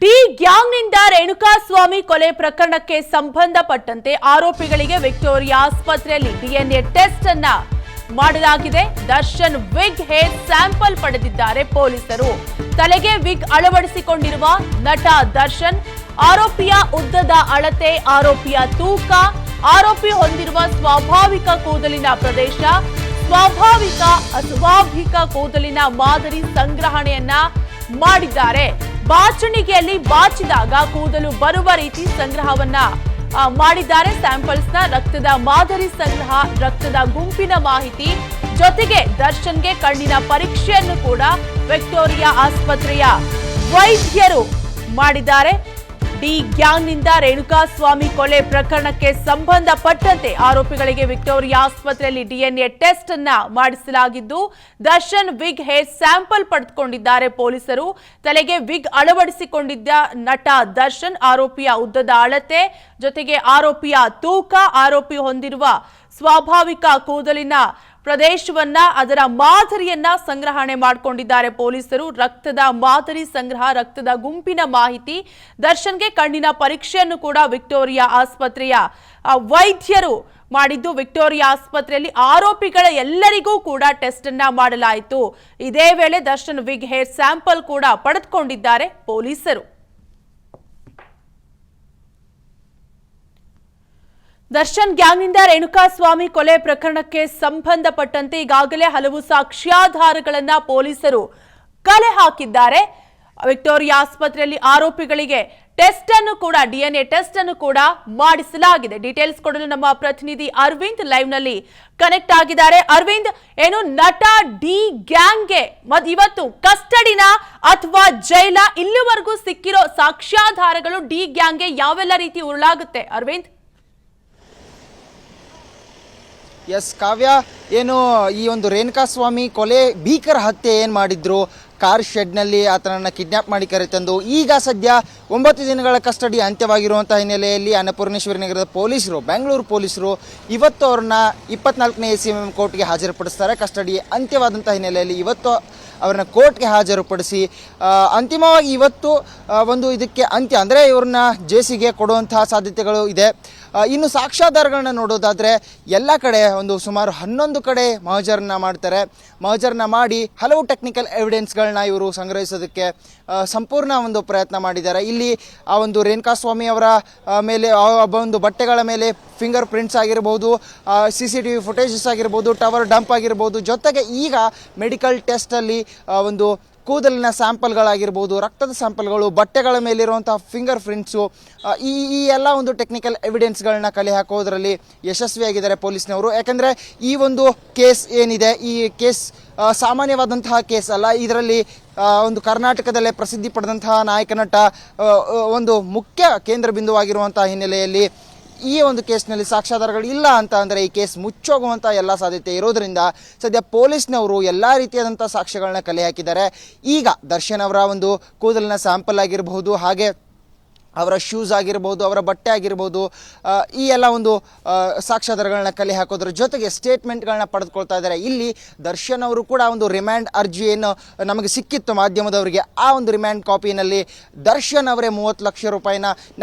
D ಗ್ಯಾಂಗ್ನಿಂದ Renukaswamy ಕೊಲೆ ಪ್ರಕರಣಕ್ಕೆ ಸಂಬಂಧಪಟ್ಟಂತೆ ಆರೋಪಿಗಳಿಗೆ ವಿಕ್ಟೋರಿಯಾ ಆಸ್ಪತ್ರೆಯಲ್ಲಿ ಡಿಎನ್ಎ ಟೆಸ್ಟ್ ಅನ್ನ ಮಾಡಲಾಗಿದೆ. ದರ್ಶನ್ ವಿಗ್ ಹೇರ್ ಸ್ಯಾಂಪಲ್ ಪಡೆದಿದ್ದಾರೆ ಪೊಲೀಸರು. ತಲೆಗೆ ವಿಗ್ ಅಳವಡಿಸಿಕೊಂಡಿರುವ ನಟ ದರ್ಶನ್, ಆರೋಪಿಯ ಉದ್ದದ ಅಳತೆ, ಆರೋಪಿಯ ತೂಕ, ಆರೋಪಿ ಹೊಂದಿರುವ ಸ್ವಾಭಾವಿಕ ಕೂದಲಿನ ಪ್ರದೇಶ, ಸ್ವಾಭಾವಿಕ ಅಸ್ವಾಭಾವಿಕ ಕೂದಲಿನ ಮಾದರಿ ಸಂಗ್ರಹಣೆಯನ್ನ ಮಾಡಿದ್ದಾರೆ. ಬಾಚಣಿಗೆಯಲ್ಲಿ ಬಾಚಿದಾಗ ಕೂದಲು ಬರುವ ರೀತಿ ಸಂಗ್ರಹವನ್ನ ಮಾಡಿದ್ದಾರೆ. ಸ್ಯಾಂಪಲ್ಸ್ ನ ರಕ್ತದ ಮಾದರಿ ಸಂಗ್ರಹ, ರಕ್ತದ ಗುಂಪಿನ ಮಾಹಿತಿ ಜೊತೆಗೆ ದರ್ಶನ್ಗೆ ಕಣ್ಣಿನ ಪರೀಕ್ಷೆಯನ್ನು ಕೂಡ ವಿಕ್ಟೋರಿಯಾ ಆಸ್ಪತ್ರೆಯ ವೈದ್ಯರು ಮಾಡಿದ್ದಾರೆ. ಡಿ ಗ್ಯಾಂಗ್ನಿಂದ ರೇಣುಕಾಸ್ವಾಮಿ ಕೊಲೆ ಪ್ರಕರಣಕ್ಕೆ ಸಂಬಂಧಪಟ್ಟಂತೆ ಆರೋಪಿಗಳಿಗೆ ವಿಕ್ಟೋರಿಯಾ ಆಸ್ಪತ್ರೆಯಲ್ಲಿ ಡಿಎನ್ಎ ಟೆಸ್ಟ್ ಅನ್ನ ಮಾಡಿಸಲಾಗಿದ್ದು, ದರ್ಶನ್ ವಿಗ್ ಹೇರ್ ಸ್ಯಾಂಪಲ್ ಪಡೆದುಕೊಂಡಿದ್ದಾರೆ ಪೊಲೀಸರು. ತಲೆಗೆ ವಿಗ್ ಅಳವಡಿಸಿಕೊಂಡಿದ್ದ ನಟ ದರ್ಶನ್, ಆರೋಪಿಯ ಉದ್ದದ ಅಳತೆ ಜೊತೆಗೆ ಆರೋಪಿಯ ತೂಕ, ಆರೋಪಿ ಹೊಂದಿರುವ ಸ್ವಾಭಾವಿಕ ಕೂದಲಿನ ಪ್ರದೇಶವನ್ನ, ಅದರ ಮಾದರಿಯನ್ನ ಸಂಗ್ರಹಣೆ ಮಾಡಿಕೊಂಡಿದ್ದಾರೆ ಪೊಲೀಸರು. ರಕ್ತದ ಮಾದರಿ ಸಂಗ್ರಹ, ರಕ್ತದ ಗುಂಪಿನ ಮಾಹಿತಿ, ದರ್ಶನ್ಗೆ ಕಣ್ಣಿನ ಪರೀಕ್ಷೆಯನ್ನು ಕೂಡ ವಿಕ್ಟೋರಿಯಾ ಆಸ್ಪತ್ರೆಯ ವೈದ್ಯರು ಮಾಡಿದ್ದು, ವಿಕ್ಟೋರಿಯಾ ಆಸ್ಪತ್ರೆಯಲ್ಲಿ ಆರೋಪಿಗಳ ಎಲ್ಲರಿಗೂ ಕೂಡ ಟೆಸ್ಟ್ ಅನ್ನ ಮಾಡಲಾಯಿತು. ಇದೇ ವೇಳೆ ದರ್ಶನ್ ವಿಗ್ ಹೇರ್ ಸ್ಯಾಂಪಲ್ ಕೂಡ ಪಡೆದುಕೊಂಡಿದ್ದಾರೆ ಪೊಲೀಸರು. ದರ್ಶನ್ ಗ್ಯಾಂಗ್ನಿಂದ ರೇಣುಕಾಸ್ವಾಮಿ ಕೊಲೆ ಪ್ರಕರಣಕ್ಕೆ ಸಂಬಂಧಪಟ್ಟಂತೆ ಈಗಾಗಲೇ ಹಲವು ಸಾಕ್ಷ್ಯಾಧಾರಗಳನ್ನ ಪೊಲೀಸರು ಕಲೆ ಹಾಕಿದ್ದಾರೆ. ವಿಕ್ಟೋರಿಯಾ ಆಸ್ಪತ್ರೆಯಲ್ಲಿ ಆರೋಪಿಗಳಿಗೆ ಟೆಸ್ಟ್ ಅನ್ನು ಕೂಡ, ಡಿಎನ್ಎ ಟೆಸ್ಟ್ ಅನ್ನು ಕೂಡ ಮಾಡಿಸಲಾಗಿದೆ. ಡೀಟೇಲ್ಸ್ ಕೊಡಲು ನಮ್ಮ ಪ್ರತಿನಿಧಿ ಅರವಿಂದ್ ಲೈವ್ ನಲ್ಲಿ ಕನೆಕ್ಟ್ ಆಗಿದ್ದಾರೆ. ಅರವಿಂದ್, ಏನು ನಟ ಡಿ ಗ್ಯಾಂಗ್ಗೆ ಇವತ್ತು ಕಸ್ಟಡಿನ ಅಥವಾ ಜೈಲ? ಇಲ್ಲಿವರೆಗೂ ಸಿಕ್ಕಿರೋ ಸಾಕ್ಷ್ಯಾಧಾರಗಳು ಡಿ ಗ್ಯಾಂಗ್ಗೆ ಯಾವೆಲ್ಲ ರೀತಿ ಉರುಳಾಗುತ್ತೆ ಅರವಿಂದ್? ಎಸ್ ಕಾವ್ಯ, ಏನು ಈ ಒಂದು ರೇಣುಕಾಸ್ವಾಮಿ ಕೊಲೆ ಭೀಕರ ಹತ್ಯೆ ಏನು ಮಾಡಿದ್ರು, ಕಾರ್ ಶೆಡ್ನಲ್ಲಿ ಆತನನ್ನು ಕಿಡ್ನ್ಯಾಪ್ ಮಾಡಿ ಕರೆತಂದು ಈಗ ಸದ್ಯ 9 ದಿನಗಳ ಕಸ್ಟಡಿ ಅಂತ್ಯವಾಗಿರುವಂಥ ಹಿನ್ನೆಲೆಯಲ್ಲಿ ಅನ್ನಪೂರ್ಣೇಶ್ವರಿ ನಗರದ ಪೊಲೀಸರು, ಬೆಂಗಳೂರು ಪೊಲೀಸರು ಇವತ್ತು ಅವ್ರನ್ನ 24ನೇ ACMM ಕೋರ್ಟ್ಗೆ ಹಾಜರುಪಡಿಸ್ತಾರೆ. ಕಸ್ಟಡಿ ಅಂತ್ಯವಾದಂಥ ಹಿನ್ನೆಲೆಯಲ್ಲಿ ಇವತ್ತು ಅವರನ್ನ ಕೋರ್ಟ್ಗೆ ಹಾಜರುಪಡಿಸಿ ಅಂತಿಮವಾಗಿ ಇವತ್ತು ಒಂದು ಇದಕ್ಕೆ ಅಂತ್ಯ, ಅಂದರೆ ಇವ್ರನ್ನ ಜೇಸಿಗೆ ಕೊಡುವಂತಹ ಸಾಧ್ಯತೆಗಳು ಇದೆ. ಇನ್ನು ಸಾಕ್ಷ್ಯಾಧಾರಗಳನ್ನ ನೋಡೋದಾದರೆ ಎಲ್ಲ ಕಡೆ ಒಂದು ಸುಮಾರು 11 ಕಡೆ ಮಹಜರನ್ನ ಮಾಡ್ತಾರೆ. ಮಹಜರನ್ನ ಮಾಡಿ ಹಲವು ಟೆಕ್ನಿಕಲ್ ಎವಿಡೆನ್ಸ್ಗಳನ್ನ ಇವರು ಸಂಗ್ರಹಿಸೋದಕ್ಕೆ ಸಂಪೂರ್ಣ ಒಂದು ಪ್ರಯತ್ನ ಮಾಡಿದ್ದಾರೆ. ಇಲ್ಲಿ ಆ ಒಂದು ರೇಣುಕಾಸ್ವಾಮಿ ಅವರ ಮೇಲೆ ಒಂದು ಬಟ್ಟೆಗಳ ಮೇಲೆ ಫಿಂಗರ್ ಪ್ರಿಂಟ್ಸ್ ಆಗಿರ್ಬೋದು, CCTV ಫುಟೇಜಸ್ ಆಗಿರ್ಬೋದು, ಟವರ್ ಡಂಪ್ ಆಗಿರ್ಬೋದು, ಜೊತೆಗೆ ಈಗ ಮೆಡಿಕಲ್ ಟೆಸ್ಟಲ್ಲಿ ಒಂದು ಕೂದಲಿನ ಸ್ಯಾಂಪಲ್ಗಳಾಗಿರ್ಬೋದು, ರಕ್ತದ ಸ್ಯಾಂಪಲ್ಗಳು, ಬಟ್ಟೆಗಳ ಮೇಲಿರುವಂಥ ಫಿಂಗರ್ ಪ್ರಿಂಟ್ಸು, ಈ ಎಲ್ಲ ಒಂದು ಟೆಕ್ನಿಕಲ್ ಎವಿಡೆನ್ಸ್ಗಳನ್ನ ಕಲೆ ಹಾಕೋದ್ರಲ್ಲಿ ಯಶಸ್ವಿಯಾಗಿದ್ದಾರೆ ಪೊಲೀಸ್ನವರು. ಯಾಕಂದರೆ ಈ ಒಂದು ಕೇಸ್ ಏನಿದೆ, ಈ ಕೇಸ್ ಸಾಮಾನ್ಯವಾದಂತಹ ಕೇಸ್ ಅಲ್ಲ. ಇದರಲ್ಲಿ ಒಂದು ಕರ್ನಾಟಕದಲ್ಲೇ ಪ್ರಸಿದ್ಧಿ ಪಡೆದಂತಹ ನಾಯಕ ನಟ ಒಂದು ಮುಖ್ಯ ಕೇಂದ್ರ ಬಿಂದುವಾಗಿರುವಂಥ ಹಿನ್ನೆಲೆಯಲ್ಲಿ ಈ ಒಂದು ಕೇಸ್ನಲ್ಲಿ ಸಾಕ್ಷ್ಯಾಧಾರಗಳು ಇಲ್ಲ ಅಂತ ಅಂದರೆ ಈ ಕೇಸ್ ಮುಚ್ಚೋಗುವಂಥ ಎಲ್ಲ ಸಾಧ್ಯತೆ ಇರೋದರಿಂದ ಸದ್ಯ ಪೊಲೀಸ್ನವರು ಎಲ್ಲ ರೀತಿಯಾದಂಥ ಸಾಕ್ಷ್ಯಗಳನ್ನ ಕಲೆ ಹಾಕಿದ್ದಾರೆ. ಈಗ ದರ್ಶನ್ ಅವರ ಒಂದು ಕೂದಲಿನ ಸ್ಯಾಂಪಲ್ ಆಗಿರಬಹುದು, ಹಾಗೆ ಅವರ ಶೂಸ್ ಆಗಿರ್ಬೋದು, ಅವರ ಬಟ್ಟೆ ಆಗಿರ್ಬೋದು, ಈ ಎಲ್ಲ ಒಂದು ಸಾಕ್ಷ್ಯಾಧಾರಗಳನ್ನ ಕಲೆ ಹಾಕೋದ್ರ ಜೊತೆಗೆ ಸ್ಟೇಟ್ಮೆಂಟ್ಗಳನ್ನ ಪಡೆದುಕೊಳ್ತಾ ಇದ್ದಾರೆ. ಇಲ್ಲಿ ದರ್ಶನ್ ಅವರು ಕೂಡ ಒಂದು ರಿಮ್ಯಾಂಡ್ ಅರ್ಜಿ ಏನು ನಮಗೆ ಸಿಕ್ಕಿತ್ತು ಮಾಧ್ಯಮದವರಿಗೆ, ಆ ಒಂದು ರಿಮ್ಯಾಂಡ್ ಕಾಪಿನಲ್ಲಿ ದರ್ಶನ್ ಅವರೇ 30 ಲಕ್ಷ ರೂಪಾಯಿನ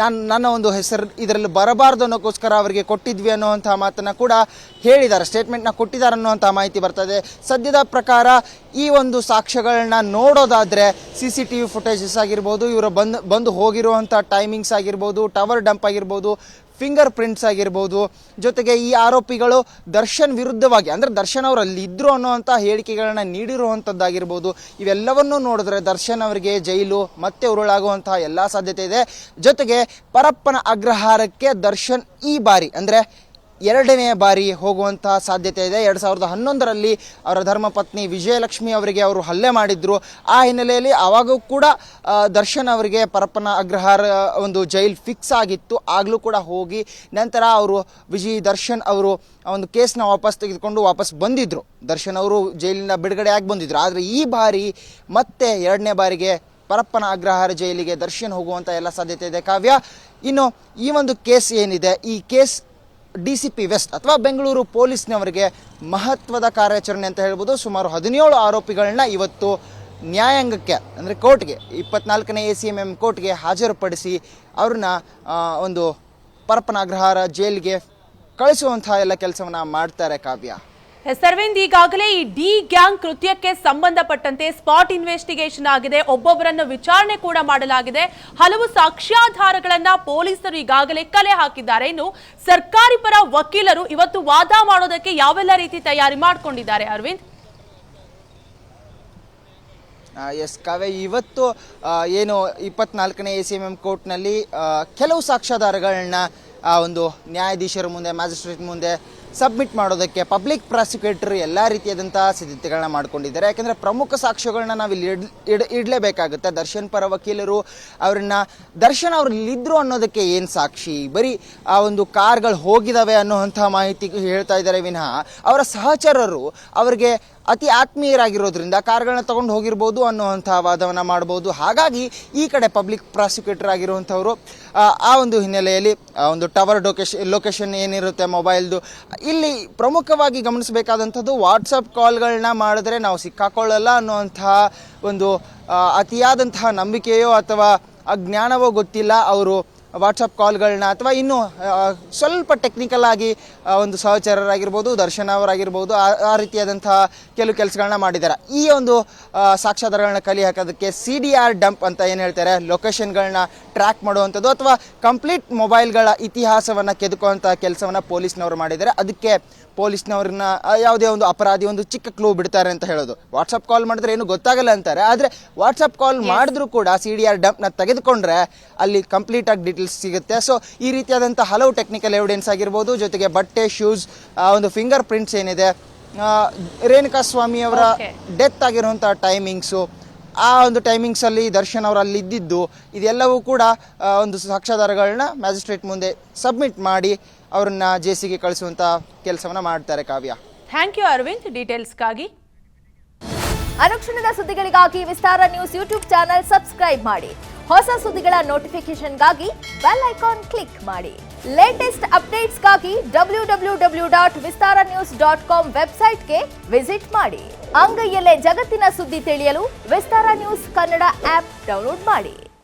ನನ್ನ ಒಂದು ಹೆಸರು ಇದರಲ್ಲಿ ಬರಬಾರ್ದು ಅನ್ನೋಕ್ಕೋಸ್ಕರ ಅವರಿಗೆ ಕೊಟ್ಟಿದ್ವಿ ಅನ್ನುವಂಥ ಮಾತನ್ನು ಕೂಡ ಹೇಳಿದ್ದಾರೆ, ಸ್ಟೇಟ್ಮೆಂಟ್ನ ಕೊಟ್ಟಿದ್ದಾರೆ ಅನ್ನುವಂಥ ಮಾಹಿತಿ ಬರ್ತದೆ. ಸದ್ಯದ ಪ್ರಕಾರ ಈ ಒಂದು ಸಾಕ್ಷ್ಯಗಳನ್ನ ನೋಡೋದಾದರೆ CCTV ಫುಟೇಜಸ್ ಆಗಿರ್ಬೋದು, ಇವರು ಬಂದು ಹೋಗಿರುವಂಥ ಟೈಮಿಂಗ್ಸ್ ಆಗಿರ್ಬೋದು, ಟವರ್ ಡಂಪ್ ಆಗಿರ್ಬೋದು, ಫಿಂಗರ್ ಪ್ರಿಂಟ್ಸ್ ಆಗಿರ್ಬೋದು, ಜೊತೆಗೆ ಈ ಆರೋಪಿಗಳು ದರ್ಶನ್ ವಿರುದ್ಧವಾಗಿ, ಅಂದರೆ ದರ್ಶನ್ ಅವರಲ್ಲಿ ಇದ್ರು ಅನ್ನೋವಂಥ ಹೇಳಿಕೆಗಳನ್ನ ನೀಡಿರುವಂಥದ್ದಾಗಿರ್ಬೋದು, ಇವೆಲ್ಲವನ್ನೂ ನೋಡಿದ್ರೆ ದರ್ಶನ್ ಅವರಿಗೆ ಜೈಲು ಮತ್ತೆ ಉರುಳಾಗುವಂತಹ ಎಲ್ಲ ಸಾಧ್ಯತೆ ಇದೆ. ಜೊತೆಗೆ ಪರಪ್ಪನ ಅಗ್ರಹಾರಕ್ಕೆ ದರ್ಶನ್ ಈ ಬಾರಿ ಅಂದರೆ 2ನೇ ಬಾರಿ ಹೋಗುವಂತಹ ಸಾಧ್ಯತೆ ಇದೆ. 2011ರಲ್ಲಿ ಅವರ ಧರ್ಮಪತ್ನಿ ವಿಜಯಲಕ್ಷ್ಮಿ ಅವರಿಗೆ ಅವರು ಹಲ್ಲೆ ಮಾಡಿದ್ರು. ಆ ಹಿನ್ನೆಲೆಯಲ್ಲಿ ಆವಾಗೂ ಕೂಡ ದರ್ಶನ್ ಅವರಿಗೆ ಪರಪ್ಪನ ಅಗ್ರಹಾರ ಒಂದು ಜೈಲ್ ಫಿಕ್ಸ್ ಆಗಿತ್ತು. ಆಗಲೂ ಕೂಡ ಹೋಗಿ ನಂತರ ಅವರು ದರ್ಶನ್ ಅವರು ಒಂದು ಕೇಸ್ನ ವಾಪಸ್ ತೆಗೆದುಕೊಂಡು ವಾಪಸ್ ಬಂದಿದ್ದರು. ದರ್ಶನ್ ಅವರು ಜೈಲಿನ ಬಿಡುಗಡೆ ಆಗಿ ಬಂದಿದ್ರು. ಆದರೆ ಈ ಬಾರಿ ಮತ್ತೆ 2ನೇ ಬಾರಿಗೆ ಪರಪ್ಪನ ಅಗ್ರಹಾರ ಜೈಲಿಗೆ ದರ್ಶನ್ ಹೋಗುವಂಥ ಎಲ್ಲ ಸಾಧ್ಯತೆ ಇದೆ ಕಾವ್ಯ. ಇನ್ನು ಈ ಒಂದು ಕೇಸ್ ಏನಿದೆ, ಈ ಕೇಸ್ DCP ವೆಸ್ಟ್ ಅಥವಾ ಬೆಂಗಳೂರು ಪೊಲೀಸ್ನವರಿಗೆ ಮಹತ್ವದ ಕಾರ್ಯಾಚರಣೆ ಅಂತ ಹೇಳ್ಬೋದು. ಸುಮಾರು 17 ಆರೋಪಿಗಳನ್ನ ಇವತ್ತು ನ್ಯಾಯಾಂಗಕ್ಕೆ ಅಂದರೆ ಕೋರ್ಟ್ಗೆ 24ನೇ ACMM ಕೋರ್ಟ್ಗೆ ಹಾಜರುಪಡಿಸಿ ಅವ್ರನ್ನ ಒಂದು ಪರಪ್ಪನಾಗ್ರಹಾರ ಜೈಲಿಗೆ ಕಳಿಸುವಂತಹ ಎಲ್ಲ ಕೆಲಸವನ್ನ ಮಾಡ್ತಾರೆ ಕಾವ್ಯ. ಎಸ್ ಅರವಿಂದ್, ಈಗಾಗಲೇ ಈ ಡಿ ಗ್ಯಾಂಗ್ ಕೃತ್ಯಕ್ಕೆ ಸಂಬಂಧಪಟ್ಟಂತೆ ಸ್ಪಾಟ್ ಇನ್ವೆಸ್ಟಿಗೇಷನ್ ಆಗಿದೆ, ಒಬ್ಬೊಬ್ಬರನ್ನು ವಿಚಾರಣೆ ಕೂಡ ಮಾಡಲಾಗಿದೆ, ಹಲವು ಸಾಕ್ಷ್ಯಾಧಾರಗಳನ್ನ ಪೊಲೀಸರು ಈಗಾಗಲೇ ಕಲೆ ಹಾಕಿದ್ದಾರೆ. ಇನ್ನು ಸರ್ಕಾರಿ ಪರ ವಕೀಲರು ಇವತ್ತು ವಾದ ಮಾಡೋದಕ್ಕೆ ಯಾವೆಲ್ಲ ರೀತಿ ತಯಾರಿ ಮಾಡಿಕೊಂಡಿದ್ದಾರೆ ಅರವಿಂದ್? ಎಸ್ ಕಾವ್ಯ, ಇವತ್ತು ಏನು 24ನೇ ACMM ಕೋರ್ಟ್ನಲ್ಲಿ ಕೆಲವು ಸಾಕ್ಷ್ಯಾಧಾರಗಳನ್ನ ಒಂದು ನ್ಯಾಯಾಧೀಶರ ಮುಂದೆ, ಮ್ಯಾಜಿಸ್ಟ್ರೇಟ್ ಮುಂದೆ ಸಬ್ಮಿಟ್ ಮಾಡೋದಕ್ಕೆ ಪಬ್ಲಿಕ್ ಪ್ರಾಸಿಕ್ಯೂಟರ್ ಎಲ್ಲ ರೀತಿಯಾದಂಥ ಸಿದ್ಧತೆಗಳನ್ನ ಮಾಡ್ಕೊಂಡಿದ್ದಾರೆ. ಯಾಕೆಂದರೆ ಪ್ರಮುಖ ಸಾಕ್ಷ್ಯಗಳನ್ನ ನಾವಿಲ್ಲಿ ಇಡಲೇಬೇಕಾಗುತ್ತೆ. ದರ್ಶನ್ ಪರ ವಕೀಲರು ದರ್ಶನ್ ಅವ್ರು ಇಲ್ಲಿದ್ರು ಅನ್ನೋದಕ್ಕೆ ಏನು ಸಾಕ್ಷಿ, ಬರೀ ಆ ಒಂದು ಕಾರ್ಗಳು ಹೋಗಿದ್ದಾವೆ ಅನ್ನೋವಂಥ ಮಾಹಿತಿ ಹೇಳ್ತಾ ಇದ್ದಾರೆ ವಿನಃ ಅವರ ಸಹಚರರು ಅವರಿಗೆ ಅತಿ ಆತ್ಮೀಯರಾಗಿರೋದ್ರಿಂದ ಕಾರ್ಗಳನ್ನ ತಗೊಂಡು ಹೋಗಿರ್ಬೋದು ಅನ್ನುವಂಥ ವಾದವನ್ನು ಮಾಡ್ಬೋದು. ಹಾಗಾಗಿ ಈ ಕಡೆ ಪಬ್ಲಿಕ್ ಪ್ರಾಸಿಕ್ಯೂಟರ್ ಆಗಿರುವಂಥವ್ರು ಆ ಒಂದು ಹಿನ್ನೆಲೆಯಲ್ಲಿ ಒಂದು ಟವರ್ ಲೊಕೇಶನ್ ಏನಿರುತ್ತೆ ಮೊಬೈಲ್ದು, ಇಲ್ಲಿ ಪ್ರಮುಖವಾಗಿ ಗಮನಿಸಬೇಕಾದಂಥದ್ದು ವಾಟ್ಸಪ್ ಕಾಲ್ಗಳನ್ನ ಮಾಡಿದ್ರೆ ನಾವು ಸಿಕ್ಕಾಕೊಳ್ಳಲ್ಲ ಅನ್ನುವಂತಹ ಒಂದು ಅತಿಯಾದಂತಹ ನಂಬಿಕೆಯೋ ಅಥವಾ ಅಜ್ಞಾನವೋ ಗೊತ್ತಿಲ್ಲ, ಅವರು ವಾಟ್ಸಪ್ ಕಾಲ್ಗಳನ್ನ ಅಥವಾ ಇನ್ನೂ ಸ್ವಲ್ಪ ಟೆಕ್ನಿಕಲ್ ಆಗಿ ಒಂದು ಸಹಚರರಾಗಿರ್ಬೋದು, ದರ್ಶನ್ ಅವರಾಗಿರ್ಬೋದು, ಆ ರೀತಿಯಾದಂತಹ ಕೆಲವು ಕೆಲಸಗಳನ್ನ ಮಾಡಿದ್ದಾರೆ. ಈ ಒಂದು ಸಾಕ್ಷ್ಯಾಧಾರಗಳನ್ನ ಕಲಿ ಹಾಕೋದಕ್ಕೆ CDR ಡಂಪ್ ಅಂತ ಏನು ಹೇಳ್ತಾರೆ, ಲೊಕೇಶನ್ಗಳನ್ನ ಟ್ರ್ಯಾಕ್ ಮಾಡುವಂಥದ್ದು ಅಥವಾ ಕಂಪ್ಲೀಟ್ ಮೊಬೈಲ್ಗಳ ಇತಿಹಾಸವನ್ನು ಕೆದಕುವಂಥ ಕೆಲಸವನ್ನು ಪೊಲೀಸ್ನವರು ಮಾಡಿದ್ದಾರೆ. ಅದಕ್ಕೆ ಪೊಲೀಸ್ನವ್ರನ್ನ ಯಾವುದೇ ಒಂದು ಅಪರಾಧಿ ಒಂದು ಚಿಕ್ಕ ಕ್ಲೂ ಬಿಡ್ತಾರೆ ಅಂತ ಹೇಳೋದು. ವಾಟ್ಸಪ್ ಕಾಲ್ ಮಾಡಿದ್ರೆ ಏನು ಗೊತ್ತಾಗಲ್ಲ ಅಂತಾರೆ, ಆದರೆ ವಾಟ್ಸಪ್ ಕಾಲ್ ಮಾಡಿದ್ರು ಕೂಡ CDR ಡಂಪ್ನ ತೆಗೆದುಕೊಂಡ್ರೆ ಅಲ್ಲಿ ಕಂಪ್ಲೀಟಾಗಿ ಡೀಟೇಲ್ಸ್ ಸಿಗುತ್ತೆ. ಸೊ ಈ ರೀತಿಯಾದಂಥ ಹಲವು ಟೆಕ್ನಿಕಲ್ ಎವಿಡೆನ್ಸ್ ಆಗಿರ್ಬೋದು, ಜೊತೆಗೆ ಬಟ್ಟೆ, ಶೂಸ್, ಒಂದು ಫಿಂಗರ್ ಪ್ರಿಂಟ್ಸ್ ಏನಿದೆ, ರೇಣುಕಾ ಸ್ವಾಮಿ ಅವರ ಡೆತ್ ಆಗಿರುವಂಥ ಟೈಮಿಂಗ್ಸು, ಆ ಒಂದು ಟೈಮಿಂಗ್ಸಲ್ಲಿ ದರ್ಶನ್ ಅವರು ಅಲ್ಲಿ ಇದ್ದಿದ್ದು, ಇದೆಲ್ಲವೂ ಕೂಡ ಒಂದು ಸಾಕ್ಷ್ಯಾಧಾರಗಳನ್ನ ಮ್ಯಾಜಿಸ್ಟ್ರೇಟ್ ಮುಂದೆ ಸಬ್ಮಿಟ್ ಮಾಡಿ ಅವ್ರನ್ನ ಜೇಸಿಗೆ ಕಳಿಸುವಂಥ ಕೆಲಸವನ್ನ ಮಾಡ್ತಾರೆ ಕಾವ್ಯ. ಥ್ಯಾಂಕ್ ಯು ಅರವಿಂದ್ ಡೀಟೇಲ್ಸ್ಗಾಗಿ. ಅನುಕ್ಷಣದ ಸುದ್ದಿಗಳಿಗಾಗಿ Vistara news YouTube channel subscribe ಮಾಡಿ. ಹೊಸ ಸುದ್ದಿಗಳ ನೋಟಿಫಿಕೇಶನ್ಗಾಗಿ ಬೆಲ್ ಐಕಾನ್ ಕ್ಲಿಕ್ ಮಾಡಿ. ಲೇಟೆಸ್ಟ್ ಅಪ್ಡೇಟ್ಸ್ಗಾಗಿ www.vistaranews.com ವೆಬ್ಸೈಟ್ಗೆ ವಿಸಿಟ್ ಮಾಡಿ. ಅಂಗೈಯಲ್ಲೇ ಜಗತ್ತಿನ ಸುದ್ದಿ ತಿಳಿಯಲು Vistara news Kannada app download ಮಾಡಿ.